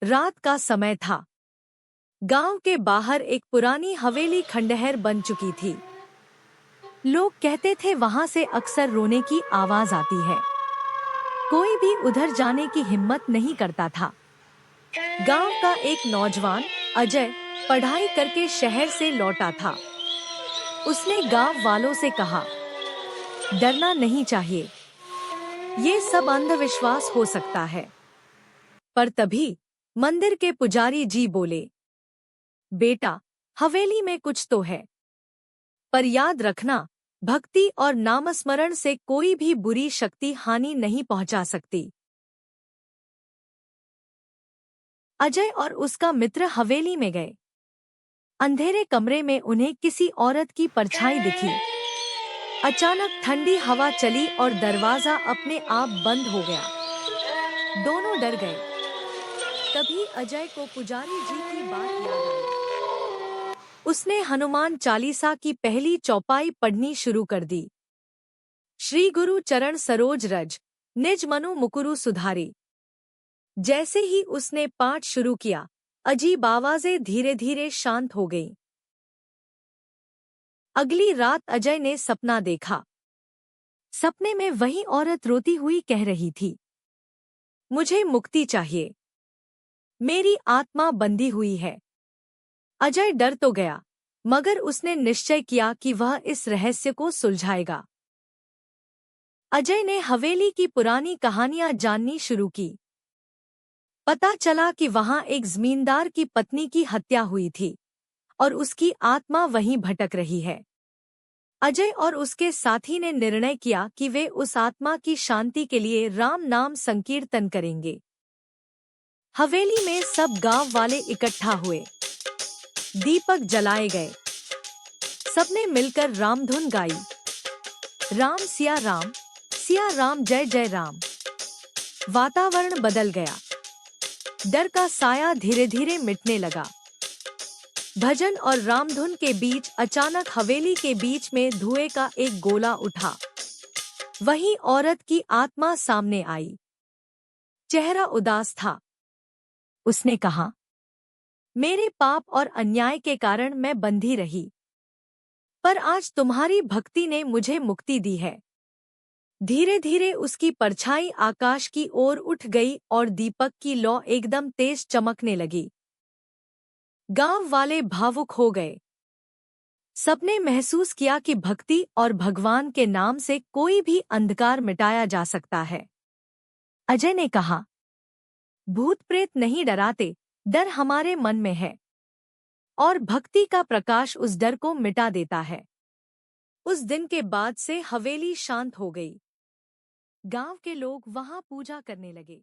रात का समय था। गांव के बाहर एक पुरानी हवेली खंडहर बन चुकी थी। लोग कहते थे वहां से अक्सर रोने की आवाज आती है। कोई भी उधर जाने की हिम्मत नहीं करता था। गांव का एक नौजवान अजय पढ़ाई करके शहर से लौटा था। उसने गांव वालों से कहा, डरना नहीं चाहिए, ये सब अंधविश्वास हो सकता है। पर तभी मंदिर के पुजारी जी बोले, बेटा, हवेली में कुछ तो है, पर याद रखना, भक्ति और नामस्मरण से कोई भी बुरी शक्ति हानि नहीं पहुंचा सकती। अजय और उसका मित्र हवेली में गए। अंधेरे कमरे में उन्हें किसी औरत की परछाई दिखी। अचानक ठंडी हवा चली और दरवाजा अपने आप बंद हो गया। दोनों डर गए। तभी अजय को पुजारी जी की बात याद आई। उसने हनुमान चालीसा की पहली चौपाई पढ़नी शुरू कर दी। श्री गुरु चरण सरोज रज, निज मनु मुकुरु सुधारी। जैसे ही उसने पाठ शुरू किया, अजीब आवाजें धीरे धीरे शांत हो गईं। अगली रात अजय ने सपना देखा। सपने में वही औरत रोती हुई कह रही थी, मुझे मुक्ति चाहिए, मेरी आत्मा बंधी हुई है। अजय डर तो गया, मगर उसने निश्चय किया कि वह इस रहस्य को सुलझाएगा। अजय ने हवेली की पुरानी कहानियां जाननी शुरू की। पता चला कि वहां एक जमींदार की पत्नी की हत्या हुई थी और उसकी आत्मा वहीं भटक रही है। अजय और उसके साथी ने निर्णय किया कि वे उस आत्मा की शांति के लिए राम नाम संकीर्तन करेंगे। हवेली में सब गांव वाले इकट्ठा हुए। दीपक जलाए गए। सबने मिलकर रामधुन गाई, राम, सिया राम, जय जय राम। वातावरण बदल गया। डर का साया धीरे धीरे मिटने लगा। भजन और रामधुन के बीच अचानक हवेली के बीच में धुएं का एक गोला उठा। वही औरत की आत्मा सामने आई। चेहरा उदास था। उसने कहा, मेरे पाप और अन्याय के कारण मैं बंधी रही, पर आज तुम्हारी भक्ति ने मुझे मुक्ति दी है। धीरे धीरे उसकी परछाई आकाश की ओर उठ गई और दीपक की लौ एकदम तेज चमकने लगी। गांव वाले भावुक हो गए। सबने महसूस किया कि भक्ति और भगवान के नाम से कोई भी अंधकार मिटाया जा सकता है। अजय ने कहा, भूत प्रेत नहीं डराते, डर हमारे मन में है, और भक्ति का प्रकाश उस डर को मिटा देता है। उस दिन के बाद से हवेली शांत हो गई। गांव के लोग वहां पूजा करने लगे।